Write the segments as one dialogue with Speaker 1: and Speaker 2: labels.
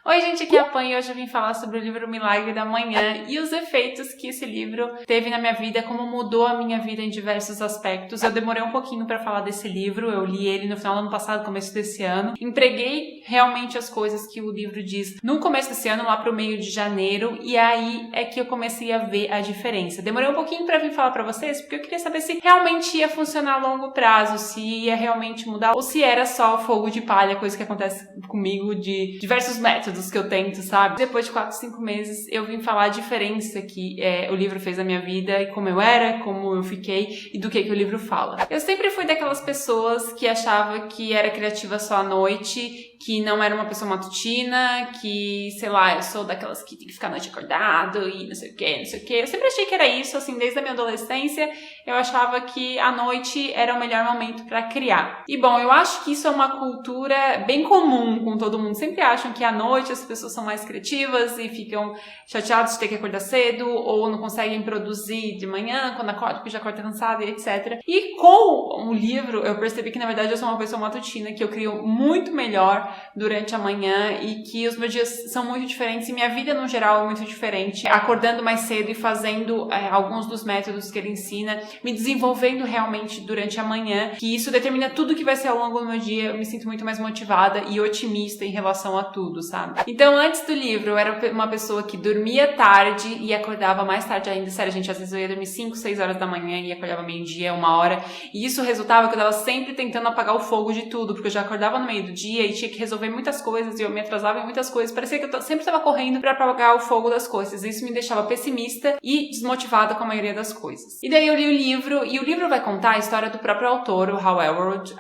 Speaker 1: Oi gente, aqui é a Pan e hoje eu vim falar sobre o livro Milagre da Manhã e os efeitos que esse livro teve na minha vida, como mudou a minha vida em diversos aspectos. Eu demorei um pouquinho pra falar desse livro, eu li ele no final do ano passado, começo desse ano. Empreguei realmente as coisas que o livro diz no começo desse ano, lá pro meio de janeiro, e aí é que eu comecei a ver a diferença. Demorei um pouquinho pra vir falar pra vocês, porque eu queria saber se realmente ia funcionar a longo prazo, se ia realmente mudar, ou se era só fogo de palha, coisa que acontece comigo de diversos métodos que eu tento, sabe? Depois de 4, 5 meses, eu vim falar a diferença que o livro fez na minha vida e como eu era, como eu fiquei e do que o livro fala. Eu sempre fui daquelas pessoas que achava que era criativa só à noite, que não era uma pessoa matutina, que, sei lá, eu sou daquelas que tem que ficar à noite acordado e não sei o que, não sei o que. Eu sempre achei que era isso, assim, desde a minha adolescência, eu achava que a noite era o melhor momento pra criar. E bom, eu acho que isso é uma cultura bem comum com todo mundo. Sempre acham que à noite as pessoas são mais criativas e ficam chateadas de ter que acordar cedo ou não conseguem produzir de manhã, quando acorda, porque já acorda cansada e etc. E com o livro, eu percebi que na verdade eu sou uma pessoa matutina, que eu crio muito melhor durante a manhã e que os meus dias são muito diferentes e minha vida no geral é muito diferente, acordando mais cedo e fazendo alguns dos métodos que ele ensina, me desenvolvendo realmente durante a manhã, que isso determina tudo que vai ser ao longo do meu dia. Eu me sinto muito mais motivada e otimista em relação a tudo, sabe? Então, antes do livro, eu era uma pessoa que dormia tarde e acordava mais tarde ainda. Sério, gente, às vezes eu ia dormir 5, 6 horas da manhã e acordava meio-dia, 1 hora. E isso resultava que eu tava sempre tentando apagar o fogo de tudo, porque eu já acordava no meio do dia e tinha que resolver muitas coisas e eu me atrasava em muitas coisas. Parecia que eu sempre estava correndo pra apagar o fogo das coisas. Isso me deixava pessimista e desmotivada com a maioria das coisas. E daí eu li o livro, e o livro vai contar a história do próprio autor, o Hal Elrod.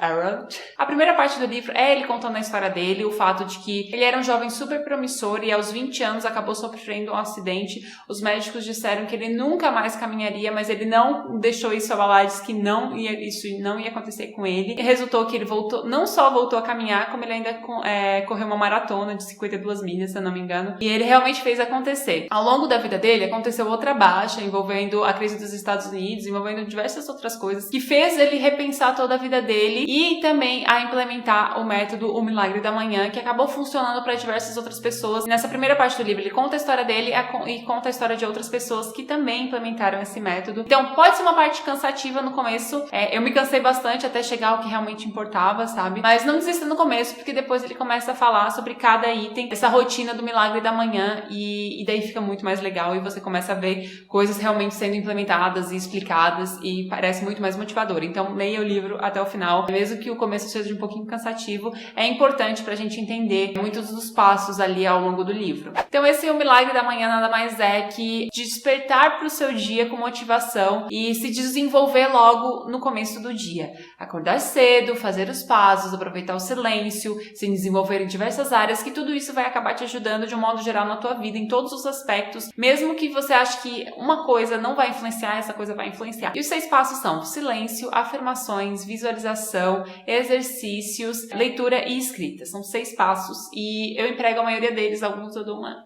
Speaker 1: A primeira parte do livro é ele contando a história dele, o fato de que ele era um jovem super promissor e aos 20 anos acabou sofrendo um acidente. Os médicos disseram que ele nunca mais caminharia, mas ele não deixou isso abalar, disse que isso não ia acontecer com ele. E resultou que ele não só voltou a caminhar, como ele ainda correu uma maratona de 52 milhas, se eu não me engano. E ele realmente fez acontecer. Ao longo da vida dele, aconteceu outra baixa, envolvendo a crise dos Estados Unidos, envolvendo diversas outras coisas, que fez ele repensar toda a vida dele e também a implementar o método O Milagre da Manhã, que acabou funcionando para diversas outras pessoas. E nessa primeira parte do livro, ele conta a história dele e conta a história de outras pessoas que também implementaram esse método. Então, pode ser uma parte cansativa no começo. Eu me cansei bastante até chegar ao que realmente importava, sabe? Mas não desista no começo, porque depois ele começa a falar sobre cada item, essa rotina do Milagre da Manhã, e daí fica muito mais legal e você começa a ver coisas realmente sendo implementadas e explicadas e parece muito mais motivador. Então, leia o livro até o final. Mesmo que o começo seja um pouquinho cansativo, é importante pra gente entender muitos dos passos ali ao longo do livro. Então, esse O Milagre da Manhã nada mais é que despertar pro seu dia com motivação e se desenvolver logo no começo do dia. Acordar cedo, fazer os passos, aproveitar o silêncio, se desenvolver em diversas áreas, que tudo isso vai acabar te ajudando de um modo geral na tua vida, em todos os aspectos. Mesmo que você ache que uma coisa não vai influenciar, essa coisa vai influenciar. E os 6 passos são silêncio, afirmações, visualização, exercícios, leitura e escrita. São 6 passos e eu emprego a maioria deles, alguns eu dou uma...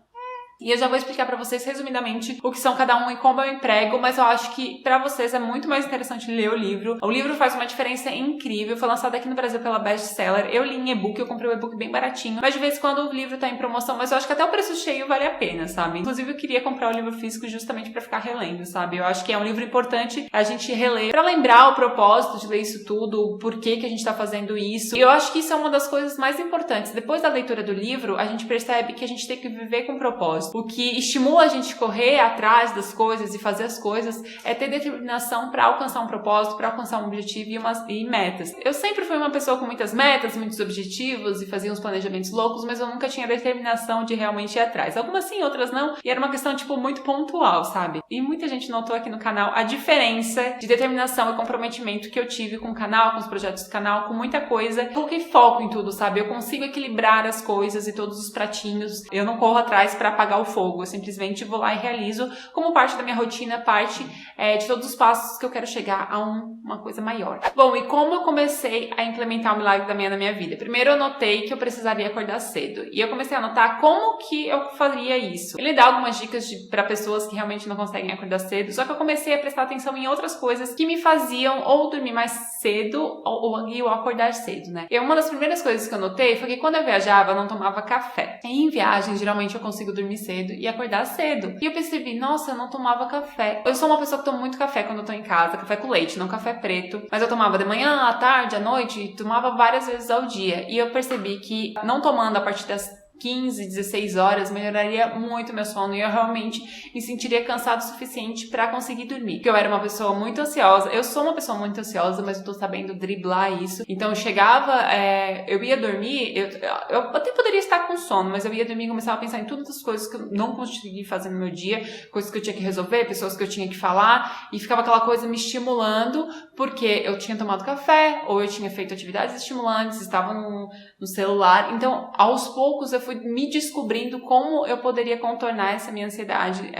Speaker 1: E eu já vou explicar pra vocês resumidamente o que são cada um e como eu emprego, mas eu acho que pra vocês é muito mais interessante ler o livro. O livro faz uma diferença incrível, foi lançado aqui no Brasil pela Best Seller. Eu li em e-book, eu comprei o e-book bem baratinho, mas de vez em quando o livro tá em promoção, mas eu acho que até o preço cheio vale a pena, sabe? Inclusive eu queria comprar o livro físico justamente pra ficar relendo, sabe? Eu acho que é um livro importante a gente reler pra lembrar o propósito de ler isso tudo, o porquê que a gente tá fazendo isso. E eu acho que isso é uma das coisas mais importantes. Depois da leitura do livro, a gente percebe que a gente tem que viver com propósito. O que estimula a gente correr atrás das coisas e fazer as coisas é ter determinação para alcançar um propósito, para alcançar um objetivo e metas. Eu sempre fui uma pessoa com muitas metas, muitos objetivos e fazia uns planejamentos loucos, mas eu nunca tinha determinação de realmente ir atrás. Algumas sim, outras não. E era uma questão, muito pontual, sabe? E muita gente notou aqui no canal a diferença de determinação e comprometimento que eu tive com o canal, com os projetos do canal, com muita coisa. Eu coloquei foco em tudo, sabe? Eu consigo equilibrar as coisas e todos os pratinhos. Eu não corro atrás para apagar o fogo. Eu simplesmente vou lá e realizo como parte da minha rotina, parte de todos os passos que eu quero chegar a uma coisa maior. Bom, e como eu comecei a implementar o milagre da manhã na minha vida? Primeiro eu notei que eu precisaria acordar cedo. E eu comecei a notar como que eu faria isso. Ele dá algumas dicas para pessoas que realmente não conseguem acordar cedo, só que eu comecei a prestar atenção em outras coisas que me faziam ou dormir mais cedo ou acordar cedo, né? E uma das primeiras coisas que eu notei foi que quando eu viajava, eu não tomava café. E em viagem, geralmente eu consigo dormir cedo e acordar cedo. E eu percebi, nossa, eu não tomava café. Eu sou uma pessoa que toma muito café quando eu tô em casa, café com leite, não café preto. Mas eu tomava de manhã, à tarde, à noite, e tomava várias vezes ao dia. E eu percebi que não tomando a partir das 15, 16 horas melhoraria muito meu sono e eu realmente me sentiria cansado o suficiente para conseguir dormir. Porque eu era uma pessoa muito ansiosa, eu sou uma pessoa muito ansiosa, mas eu tô sabendo driblar isso. Então eu chegava, eu ia dormir, eu até poderia estar com sono, mas eu ia dormir e começava a pensar em todas as coisas que eu não consegui fazer no meu dia, coisas que eu tinha que resolver, pessoas que eu tinha que falar, e ficava aquela coisa me estimulando, porque eu tinha tomado café, ou eu tinha feito atividades estimulantes, estava no celular. Então, aos poucos eu fui me descobrindo como eu poderia contornar essa minha ansiedade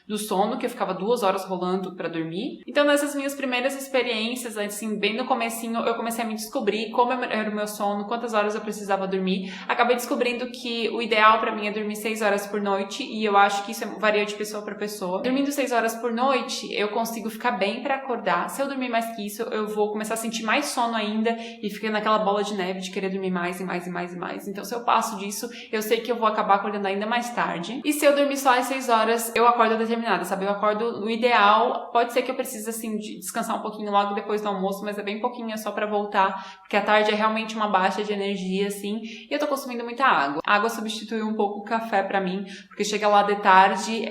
Speaker 1: do sono, que eu ficava 2 horas rolando pra dormir. Então, nessas minhas primeiras experiências, assim, bem no comecinho, eu comecei a me descobrir como era o meu sono, quantas horas eu precisava dormir. Acabei descobrindo que o ideal pra mim é dormir 6 horas por noite, e eu acho que isso varia de pessoa pra pessoa. Dormindo 6 horas por noite, eu consigo ficar bem pra acordar. Se eu dormir mais que isso, eu vou começar a sentir mais sono ainda, e fica naquela bola de neve de querer dormir mais e mais e mais e mais. Então, se eu passo disso, eu sei que eu vou acabar acordando ainda mais tarde. E se eu dormir só às 6 horas, eu acordo determinada, sabe? Eu acordo no ideal. Pode ser que eu precise, assim, de descansar um pouquinho logo depois do almoço, mas é bem pouquinho, é só pra voltar, porque a tarde é realmente uma baixa de energia, assim, e eu tô consumindo muita água. A água substituiu um pouco o café pra mim, porque chega lá de tarde,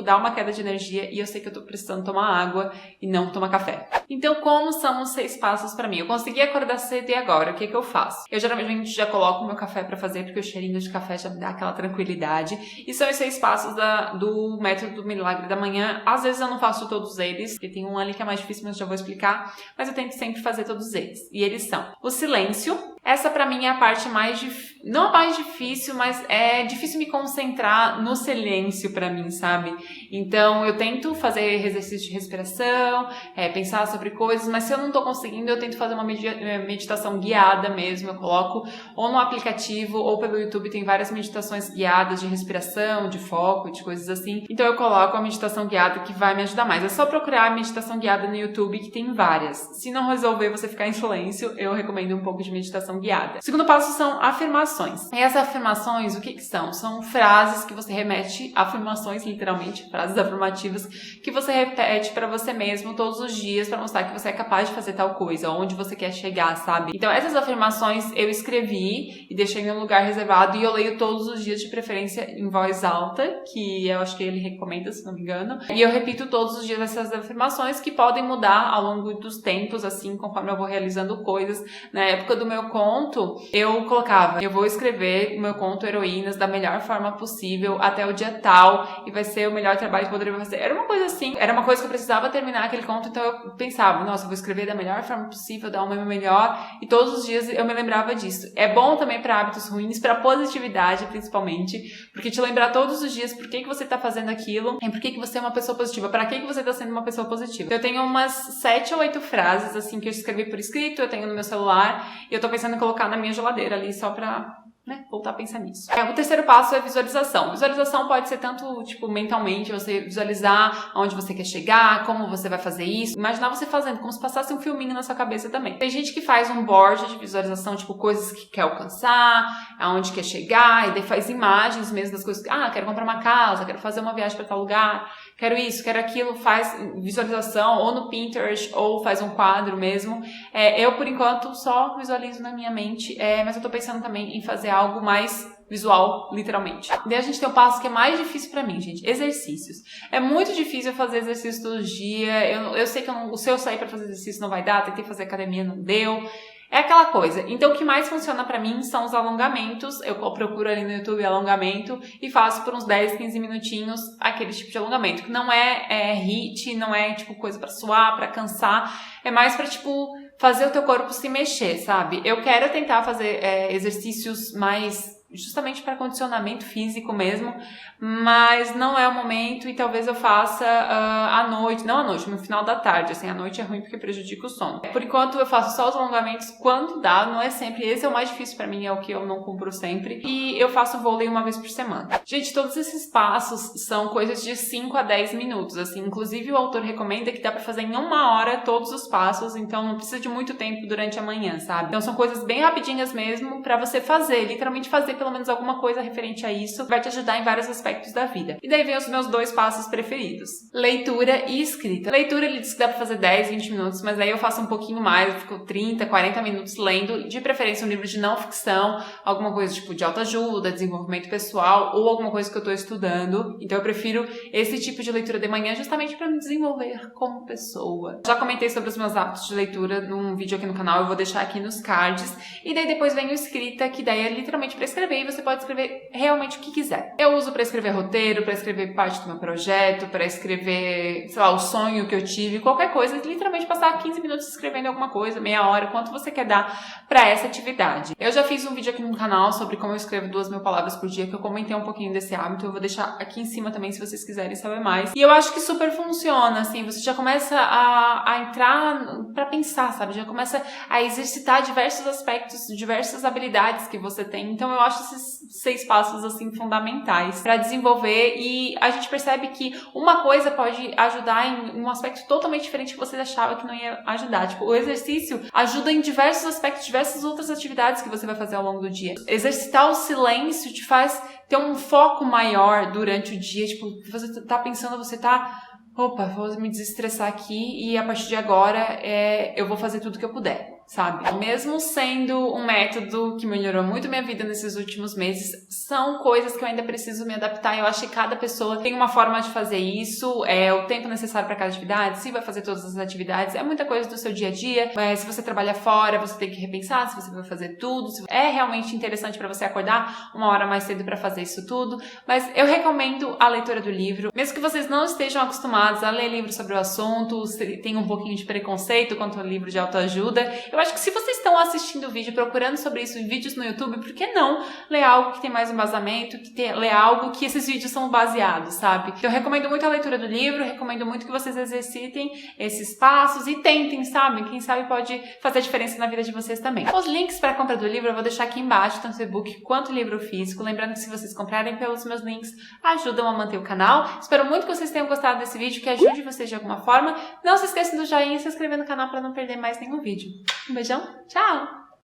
Speaker 1: dá uma queda de energia e eu sei que eu tô precisando tomar água e não tomar café. Então, como são os 6 passos pra mim? Eu consegui acordar cedo e agora? O que eu faço? Eu geralmente já coloco o meu café pra fazer, porque o cheirinho de café já me dá aquela tranquilidade. E são os 6 passos do método do milagre da manhã. Às vezes eu não faço todos eles, porque tem um ali que é mais difícil, mas já vou explicar. Mas eu tento sempre fazer todos eles. E eles são o silêncio. Essa pra mim é a parte mais difícil. Não a mais difícil, mas é difícil me concentrar no silêncio pra mim, sabe? Então eu tento fazer exercício de respiração, pensar sobre coisas, mas se eu não tô conseguindo, eu tento fazer uma meditação guiada mesmo. Eu coloco ou no aplicativo ou pelo YouTube, tem várias meditações guiadas de respiração, de foco, de coisas assim. Então eu coloco a meditação guiada que vai me ajudar mais. É só procurar a meditação guiada no YouTube, que tem várias. Se não resolver você ficar em silêncio, eu recomendo um pouco de meditação guiada. O segundo passo são afirmações. E essas afirmações, o que são? São frases que você remete, afirmações literalmente, frases afirmativas, que você repete pra você mesmo todos os dias pra mostrar que você é capaz de fazer tal coisa, onde você quer chegar, sabe? Então essas afirmações eu escrevi e deixei em um lugar reservado e eu leio todos os dias, de preferência em voz alta, que eu acho que ele recomenda, se não me engano. E eu repito todos os dias essas afirmações que podem mudar ao longo dos tempos, assim, conforme eu vou realizando coisas. Na época do meu conto, eu colocava, eu vou escrever o meu conto Heroínas da melhor forma possível até o dia tal e vai ser o melhor trabalho que eu poderia fazer. Era uma coisa assim, era uma coisa que eu precisava terminar aquele conto, então eu pensava, nossa, eu vou escrever da melhor forma possível, dar o meu melhor, e todos os dias eu me lembrava disso. É bom também para hábitos ruins, para positividade principalmente, porque te lembrar todos os dias por que você tá fazendo aquilo e por que você é uma pessoa positiva, para que você tá sendo uma pessoa positiva. Eu tenho umas 7 ou 8 frases assim que eu escrevi por escrito, eu tenho no meu celular e eu tô pensando em colocar na minha geladeira ali só pra voltar a pensar nisso. O terceiro passo é visualização. Visualização pode ser tanto, tipo, mentalmente, você visualizar aonde você quer chegar, como você vai fazer isso. Imaginar você fazendo, como se passasse um filminho na sua cabeça também. Tem gente que faz um board de visualização, tipo, coisas que quer alcançar, aonde quer chegar, e daí faz imagens mesmo das coisas. Quero comprar uma casa, quero fazer uma viagem para tal lugar, quero isso, quero aquilo, faz visualização ou no Pinterest, ou faz um quadro mesmo. Eu, por enquanto, só visualizo na minha mente, mas eu tô pensando também em fazer algo mais visual, literalmente. Daí a gente tem um passo que é mais difícil pra mim, gente, exercícios. É muito difícil eu fazer exercício todo dia, eu sei que se eu sair pra fazer exercício não vai dar, tentei fazer academia, não deu. É aquela coisa. Então, o que mais funciona pra mim são os alongamentos. Eu procuro ali no YouTube alongamento e faço por uns 10, 15 minutinhos aquele tipo de alongamento. Que não é HIIT, não é tipo coisa pra suar, pra cansar. É mais pra tipo fazer o teu corpo se mexer, sabe? Eu quero tentar fazer exercícios mais justamente para condicionamento físico mesmo, mas não é o momento e talvez eu faça à noite, não à noite, no final da tarde, assim, à noite é ruim porque prejudica o sono. Por enquanto eu faço só os alongamentos quando dá, não é sempre, esse é o mais difícil para mim, é o que eu não cumpro sempre, e eu faço vôlei uma vez por semana. Gente, todos esses passos são coisas de 5 a 10 minutos, assim, inclusive o autor recomenda que dá para fazer em 1 hora todos os passos, então não precisa de muito tempo durante a manhã, sabe? Então são coisas bem rapidinhas mesmo para você fazer, literalmente fazer pelo menos alguma coisa referente a isso, vai te ajudar em vários aspectos da vida. E daí vem os meus 2 passos preferidos. Leitura e escrita. Leitura ele diz que dá pra fazer 10, 20 minutos, mas aí eu faço um pouquinho mais, eu fico 30, 40 minutos lendo, de preferência um livro de não ficção, alguma coisa tipo de autoajuda, desenvolvimento pessoal ou alguma coisa que eu tô estudando. Então eu prefiro esse tipo de leitura de manhã justamente para me desenvolver como pessoa. Já comentei sobre os meus hábitos de leitura num vídeo aqui no canal, eu vou deixar aqui nos cards. E daí depois vem o escrita, que daí é literalmente para escrever e você pode escrever realmente o que quiser. Eu uso para escrever roteiro, para escrever parte do meu projeto, para escrever, sei lá, o sonho que eu tive, qualquer coisa, literalmente passar 15 minutos escrevendo alguma coisa, meia hora, quanto você quer dar para essa atividade. Eu já fiz um vídeo aqui no canal sobre como eu escrevo 2.000 palavras por dia, que eu comentei um pouquinho desse hábito, eu vou deixar aqui em cima também se vocês quiserem saber mais. E eu acho que super funciona, assim, você já começa a entrar para pensar, sabe? Já começa a exercitar diversos aspectos, diversas habilidades que você tem. Então eu acho esses 6 passos assim fundamentais para desenvolver e a gente percebe que uma coisa pode ajudar em um aspecto totalmente diferente que você achava que não ia ajudar. Tipo, o exercício ajuda em diversos aspectos, diversas outras atividades que você vai fazer ao longo do dia. Exercitar o silêncio te faz ter um foco maior durante o dia. Tipo, você tá pensando, você tá... Opa, vou me desestressar aqui e a partir de agora eu vou fazer tudo que eu puder, sabe? Mesmo sendo um método que melhorou muito minha vida nesses últimos meses, são coisas que eu ainda preciso me adaptar. Eu acho que cada pessoa tem uma forma de fazer isso, o tempo necessário para cada atividade, se vai fazer todas as atividades, é muita coisa do seu dia a dia. Se você trabalha fora, você tem que repensar se você vai fazer tudo, se é realmente interessante para você acordar 1 hora mais cedo para fazer isso tudo. Mas eu recomendo a leitura do livro, mesmo que vocês não estejam acostumados a ler livros sobre o assunto, tem um pouquinho de preconceito quanto ao livro de autoajuda. Eu acho que se vocês estão assistindo o vídeo, procurando sobre isso em vídeos no YouTube, por que não ler algo que tem mais embasamento, ler algo que esses vídeos são baseados, sabe? Então eu recomendo muito a leitura do livro, recomendo muito que vocês exercitem esses passos e tentem, sabe? Quem sabe pode fazer diferença na vida de vocês também. Os links para a compra do livro eu vou deixar aqui embaixo, tanto o e-book quanto o livro físico. Lembrando que se vocês comprarem pelos meus links, ajudam a manter o canal. Espero muito que vocês tenham gostado desse vídeo, que ajude vocês de alguma forma. Não se esqueçam do joinha e se inscrever no canal para não perder mais nenhum vídeo. Um beijão, tchau!